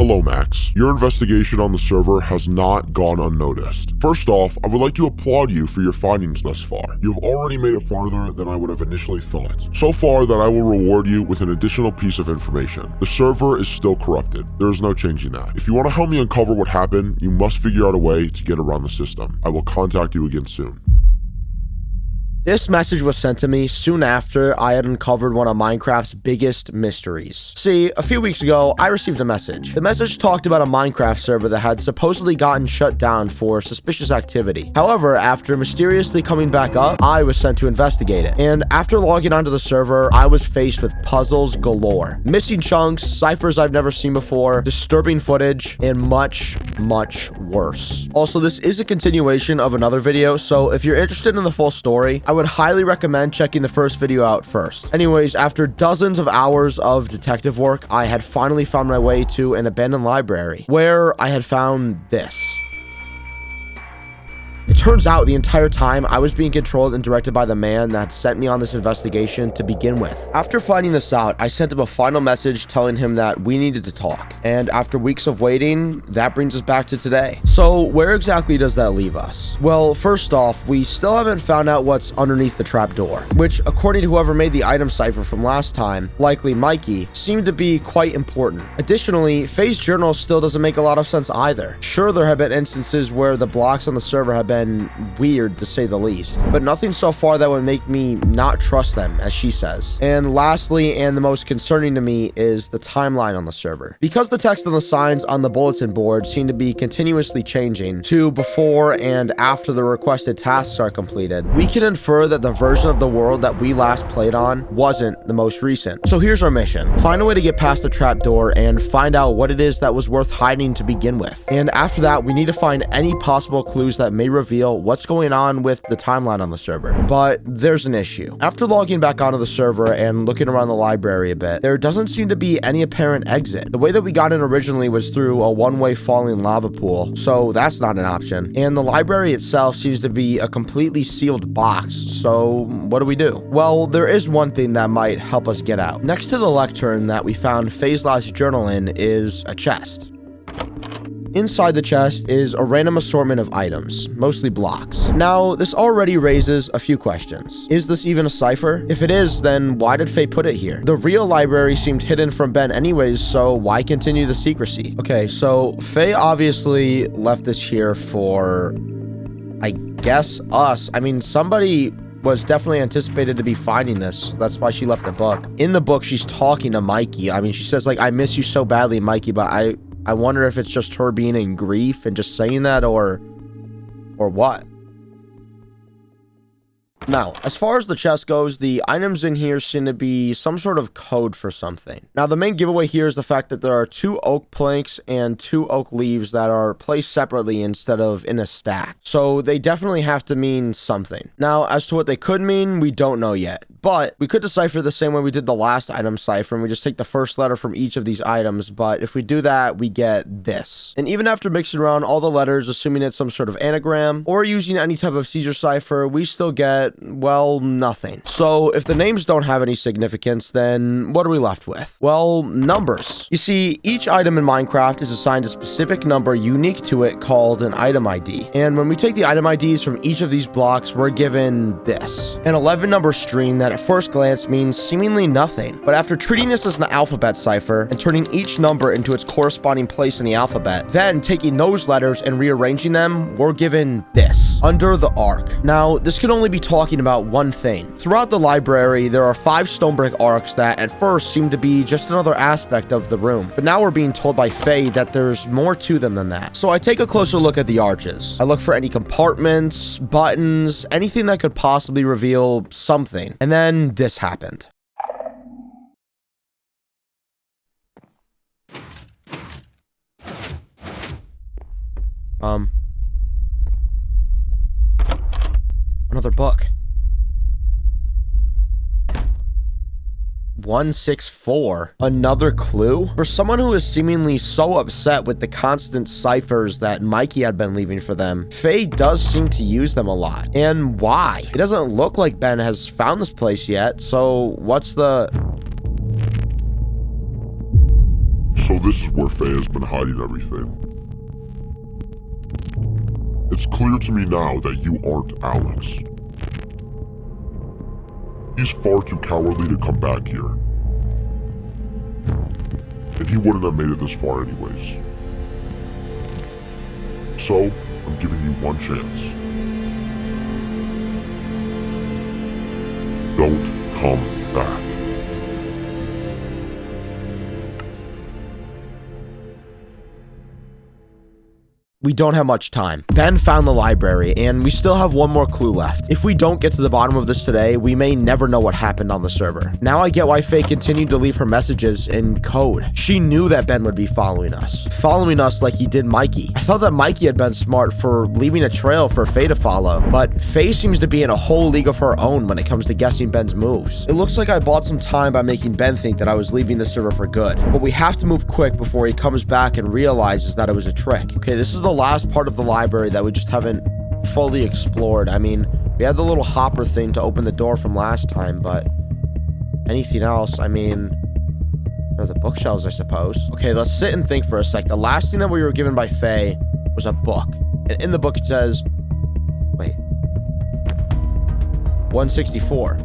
Hello Max, your investigation on the server has not gone unnoticed. First off, I would like to applaud you for your findings thus far. You have already made it farther than I would have initially thought. So far that I will reward you with an additional piece of information. The server is still corrupted. There is no changing that. If you want to help me uncover what happened, you must figure out a way to get around the system. I will contact you again soon. This message was sent to me soon after I had uncovered one of Minecraft's biggest mysteries. See, a few weeks ago, I received a message. The message talked about a Minecraft server that had supposedly gotten shut down for suspicious activity. However, after mysteriously coming back up, I was sent to investigate it. And after logging onto the server, I was faced with puzzles galore. Missing chunks, ciphers I've never seen before, disturbing footage, and much, much worse. Also, this is a continuation of another video, so if you're interested in the full story, I would highly recommend checking the first video out first. Anyways, after dozens of hours of detective work, I had finally found my way to an abandoned library where I had found this. It turns out the entire time I was being controlled and directed by the man that sent me on this investigation to begin with. After finding this out, I sent him a final message telling him that we needed to talk. And after weeks of waiting, that brings us back to today. So where exactly does that leave us? Well, first off, we still haven't found out what's underneath the trapdoor, which according to whoever made the item cipher from last time, likely Mikey, seemed to be quite important. Additionally, Fay's journal still doesn't make a lot of sense either. Sure, there have been instances where the blocks on the server have been weird to say the least, but nothing so far that would make me not trust them, as she says. And lastly, and the most concerning to me, is the timeline on the server. Because the text and the signs on the bulletin board seem to be continuously changing to before and after the requested tasks are completed, we can infer that the version of the world that we last played on wasn't the most recent. So here's our mission. Find a way to get past the trapdoor and find out what it is that was worth hiding to begin with. And after that, we need to find any possible clues that may reveal what's going on with the timeline on the server. But there's an issue. After logging back onto the server and looking around the library a bit, there doesn't seem to be any apparent exit. The way that we got in originally was through a one-way falling lava pool, so that's not an option. And the library itself seems to be a completely sealed box, so what do we do? Well, there is one thing that might help us get out. Next to the lectern that we found Fay's last journal in is a chest. Inside the chest is a random assortment of items, mostly blocks. Now, this already raises a few questions. Is this even a cipher? If it is, then why did Fay put it here? The real library seemed hidden from Ben anyways, so why continue the secrecy? Okay, so Fay obviously left this here for, I guess, us. I mean, somebody was definitely anticipated to be finding this. That's why she left the book. In the book, she's talking to Mikey. I mean, she says, like, I miss you so badly, Mikey, but I wonder if it's just her being in grief and just saying that, or what. Now, as far as the chest goes, the items in here seem to be some sort of code for something. Now, the main giveaway here is the fact that there are 2 oak planks and 2 oak leaves that are placed separately instead of in a stack. So they definitely have to mean something. Now, as to what they could mean, we don't know yet. But we could decipher the same way we did the last item cipher, and we just take the first letter from each of these items. But if we do that, we get this. And even after mixing around all the letters, assuming it's some sort of anagram, or using any type of Caesar cipher, we still get, well, nothing. So if the names don't have any significance, then what are we left with? Well, numbers. You see, each item in Minecraft is assigned a specific number unique to it called an item ID. And when we take the item IDs from each of these blocks, we're given this. An 11 number string that at first glance means seemingly nothing. But after treating this as an alphabet cipher and turning each number into its corresponding place in the alphabet, then taking those letters and rearranging them, we're given this. Under the arc. Now, this can only be talking about one thing. Throughout the library, there are 5 stone brick arcs that at first seem to be just another aspect of the room. But now we're being told by Fay that there's more to them than that. So I take a closer look at the arches. I look for any compartments, buttons, anything that could possibly reveal something. And then this happened. Another book. 164. Another clue? For someone who is seemingly so upset with the constant ciphers that Mikey had been leaving for them, Fay does seem to use them a lot. And why? It doesn't look like Ben has found this place yet, so what's the... So this is where Fay has been hiding everything. It's clear to me now that you aren't Alex. He's far too cowardly to come back here. And he wouldn't have made it this far anyways. So, I'm giving you one chance. Don't come back. We don't have much time. Ben found the library, and we still have one more clue left. If we don't get to the bottom of this today, we may never know what happened on the server. Now I get why Faye continued to leave her messages in code. She knew that Ben would be following us like he did Mikey. I thought that Mikey had been smart for leaving a trail for Faye to follow, but Faye seems to be in a whole league of her own when it comes to guessing Ben's moves. It looks like I bought some time by making Ben think that I was leaving the server for good, but we have to move quick before he comes back and realizes that it was a trick. Okay, this is the last part of the library that we just haven't fully explored. I mean, we had the little hopper thing to open the door from last time, but anything else, I mean, or the bookshelves, I suppose. Okay, let's sit and think for a sec. The last thing that we were given by Faye was a book. And in the book it says, wait, 164.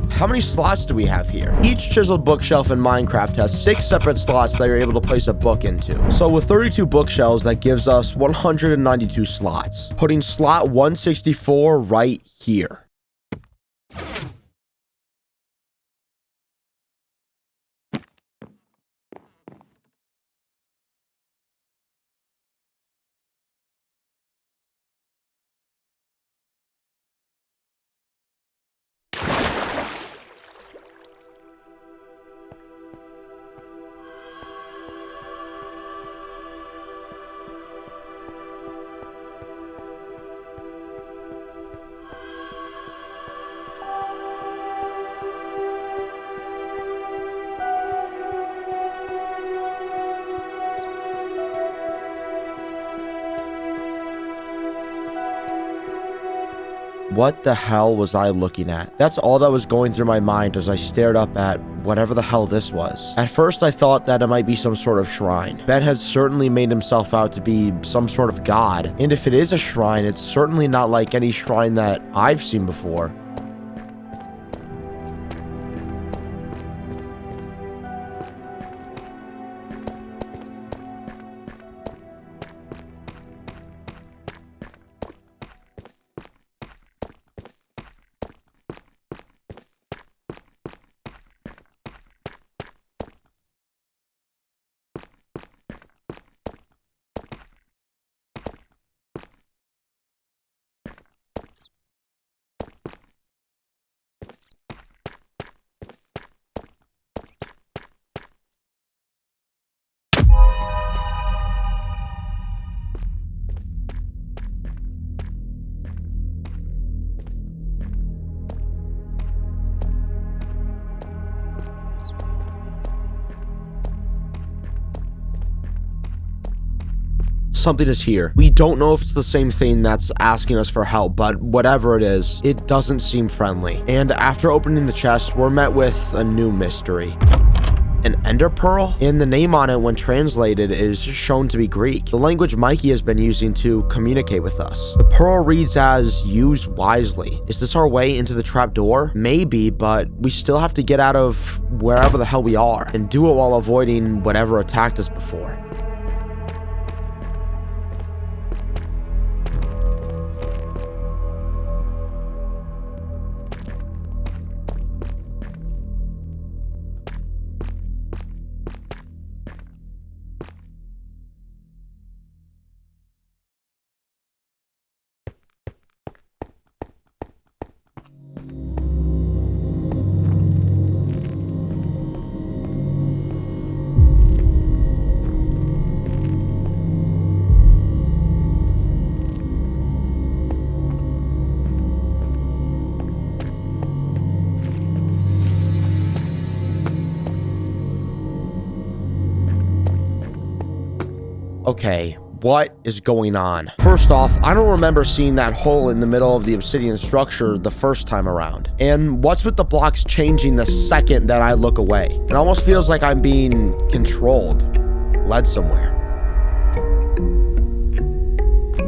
How many slots do we have here? Each chiseled bookshelf in Minecraft has 6 separate slots that you're able to place a book into. So with 32 bookshelves, that gives us 192 slots, putting slot 164 right here. What the hell was I looking at? That's all that was going through my mind as I stared up at whatever the hell this was. At first I thought that it might be some sort of shrine. Ben has certainly made himself out to be some sort of god, and if it is a shrine, it's certainly not like any shrine that I've seen before. Something is here. We don't know if it's the same thing that's asking us for help, but whatever it is, it doesn't seem friendly. And after opening the chest, we're met with a new mystery. An ender pearl? And the name on it when translated is shown to be Greek, the language Mikey has been using to communicate with us. The pearl reads as, use wisely. Is this our way into the trapdoor? Maybe, but we still have to get out of wherever the hell we are and do it while avoiding whatever attacked us before. Okay, What is going on? First off, I don't remember seeing that hole in the middle of the obsidian structure the first time around. And what's with the blocks changing the second that I look away? It almost feels like I'm being controlled, led somewhere.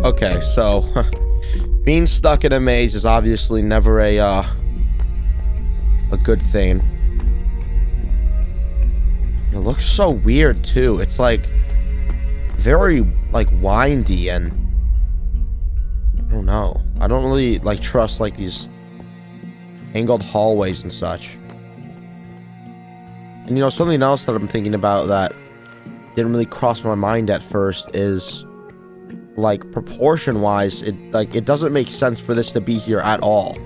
Okay, so being stuck in a maze is obviously never a good thing. It looks so weird too. It's like very like windy, and I don't know. I don't really like trust like these angled hallways and such. And you know, something else that I'm thinking about that didn't really cross my mind at first is like proportion wise, it doesn't make sense for this to be here at all.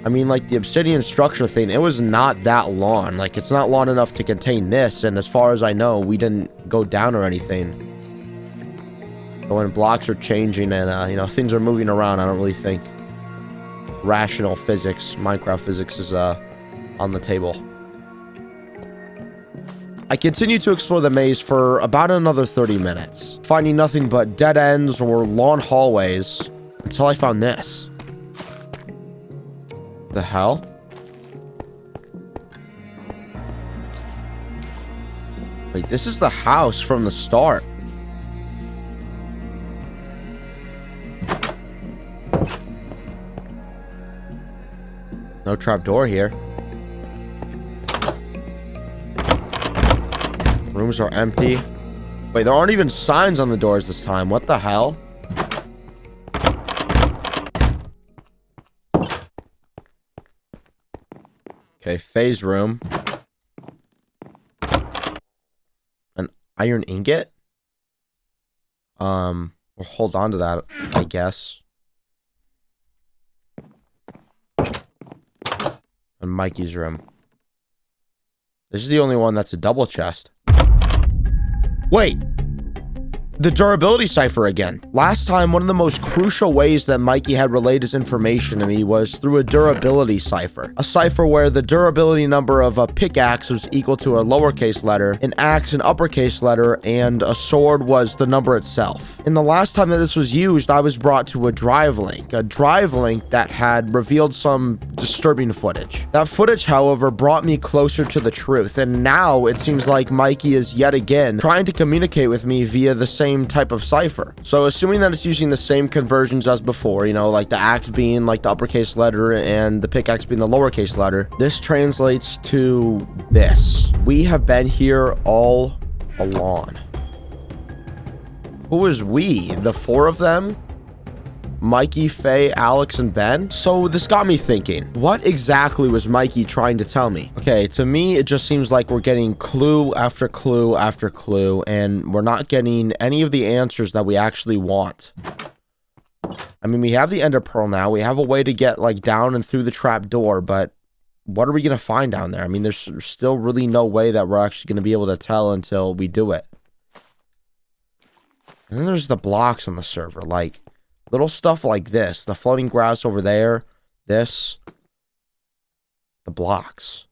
I mean, like the obsidian structure thing, it was not that long. Like it's not long enough to contain this, and as far as I know, we didn't go down or anything. But when blocks are changing and you know, things are moving around, I don't really think rational physics, Minecraft physics is on the table. I continued to explore the maze for about another 30 minutes, finding nothing but dead ends or long hallways until I found this. The hell? Wait, this is the house from the start. No trapdoor here. Rooms are empty. Wait, there aren't even signs on the doors this time. What the hell? Okay, Fay's room. An iron ingot? We'll hold on to that, I guess. And Mikey's room. This is the only one that's a double chest. Wait! The durability cipher again. Last time, one of the most crucial ways that Mikey had relayed his information to me was through a durability cipher. A cipher where the durability number of a pickaxe was equal to a lowercase letter, an axe an uppercase letter, and a sword was the number itself. And the last time that this was used, I was brought to a drive link that had revealed some disturbing footage. That footage, however, brought me closer to the truth, and now it seems like Mikey is yet again trying to communicate with me via the same type of cipher. So assuming that it's using the same conversions as before, you know, like the axe being like the uppercase letter and the pickaxe being the lowercase letter, this translates to this. We have been here all along. Who is we? The four of them? Mikey, Fay, Alex, and Ben? So this got me thinking, what exactly was Mikey trying to tell me? Okay, to me, it just seems like we're getting clue after clue after clue, and we're not getting any of the answers that we actually want. I mean, we have the ender pearl now. We have a way to get like down and through the trap door, but what are we going to find down there? I mean, there's still really no way that we're actually going to be able to tell until we do it. And then there's the blocks on the server, like little stuff like this, the floating grass over there, this, the blocks.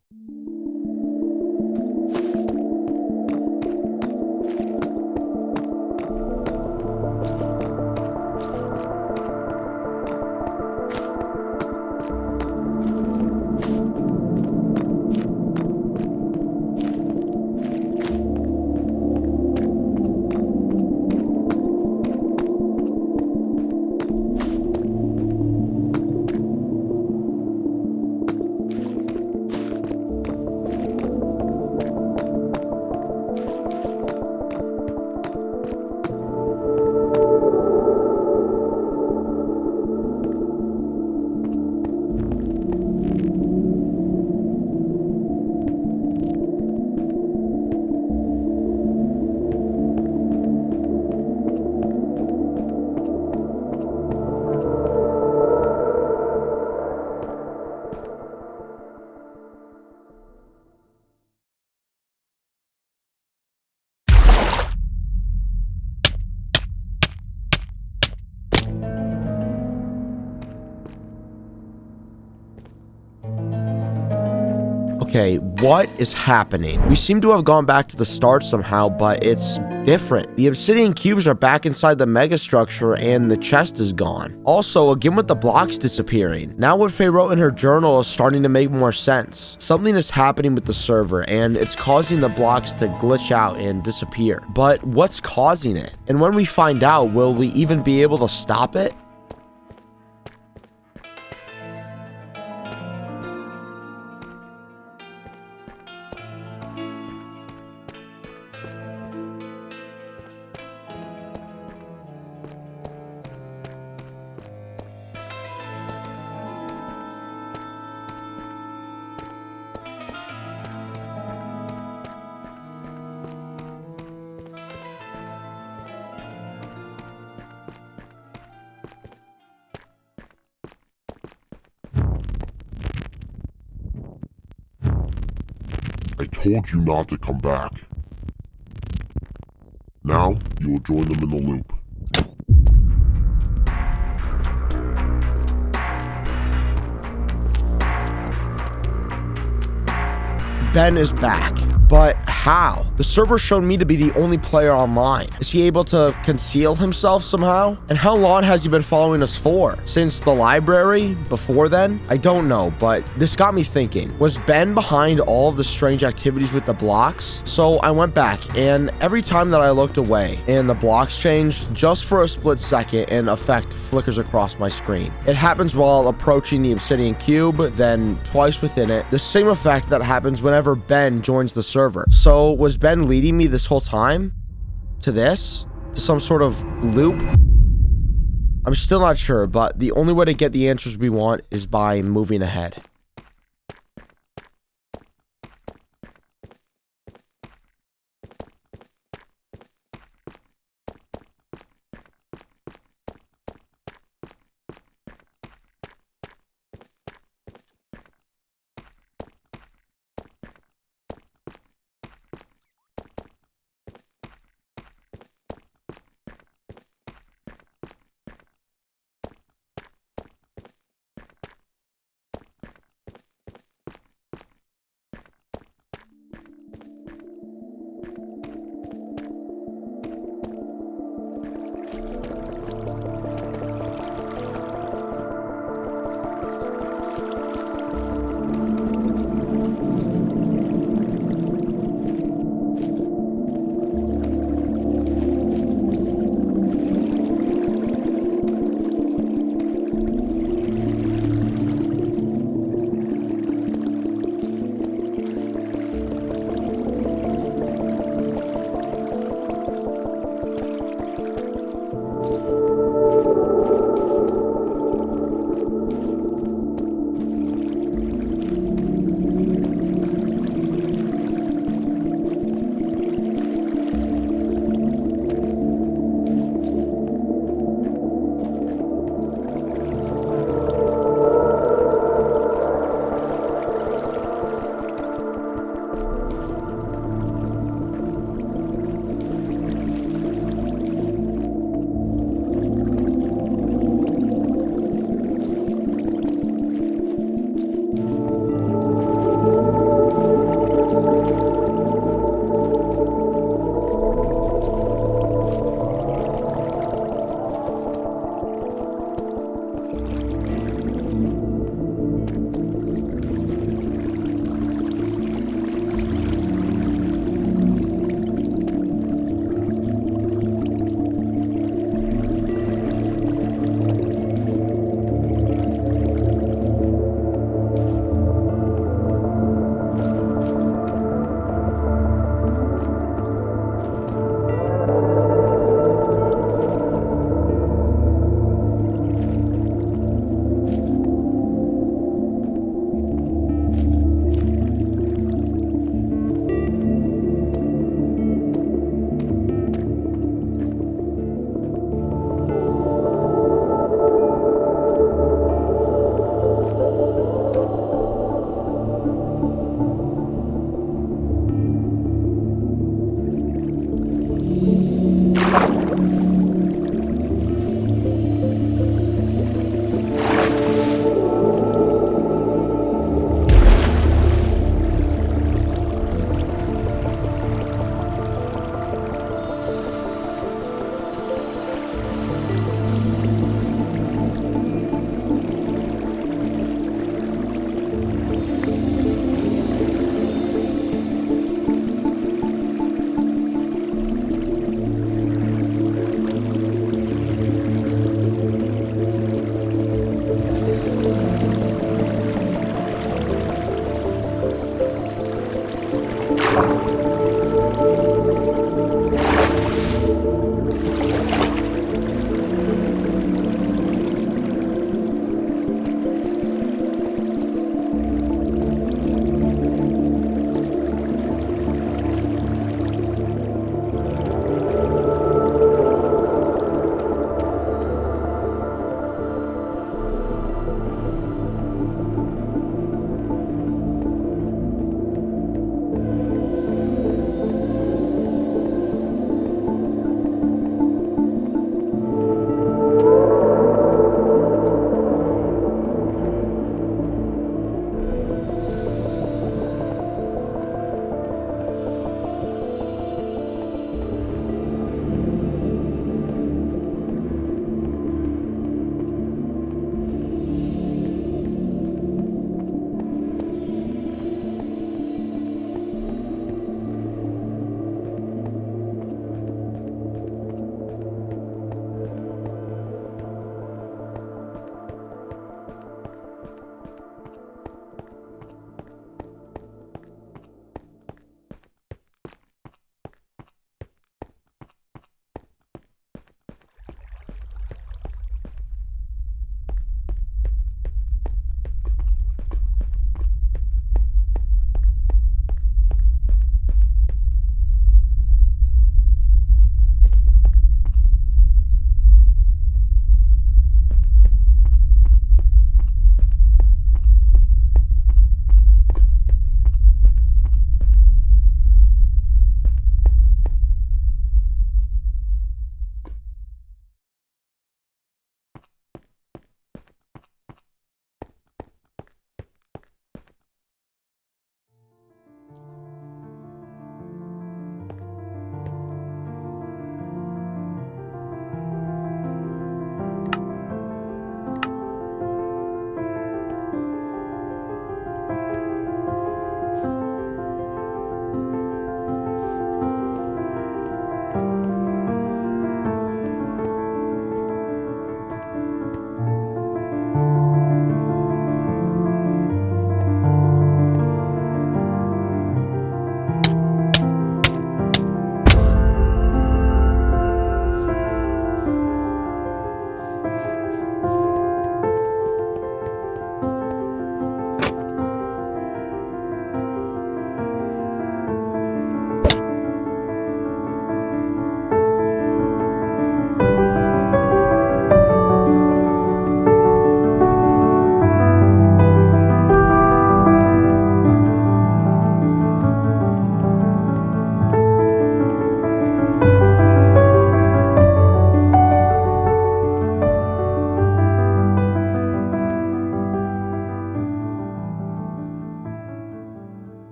Okay, what is happening? We seem to have gone back to the start somehow, but it's different. The obsidian cubes are back inside the megastructure and the chest is gone. Also, again with the blocks disappearing. Now what Faye wrote in her journal is starting to make more sense. Something is happening with the server and it's causing the blocks to glitch out and disappear. But what's causing it? And when we find out, will we even be able to stop it? I told you not to come back. Now, you will join them in the loop. Ben is back. But how? The server showed me to be the only player online. Is he able to conceal himself somehow? And how long has he been following us for? Since the library? Before then? I don't know, but this got me thinking. Was Ben behind all of the strange activities with the blocks? So I went back, and every time that I looked away and the blocks changed, just for a split second, an effect flickers across my screen. It happens while approaching the obsidian cube, then twice within it. The same effect that happens whenever Ben joins the server. So was Ben leading me this whole time to this? To some sort of loop? I'm still not sure, but the only way to get the answers we want is by moving ahead.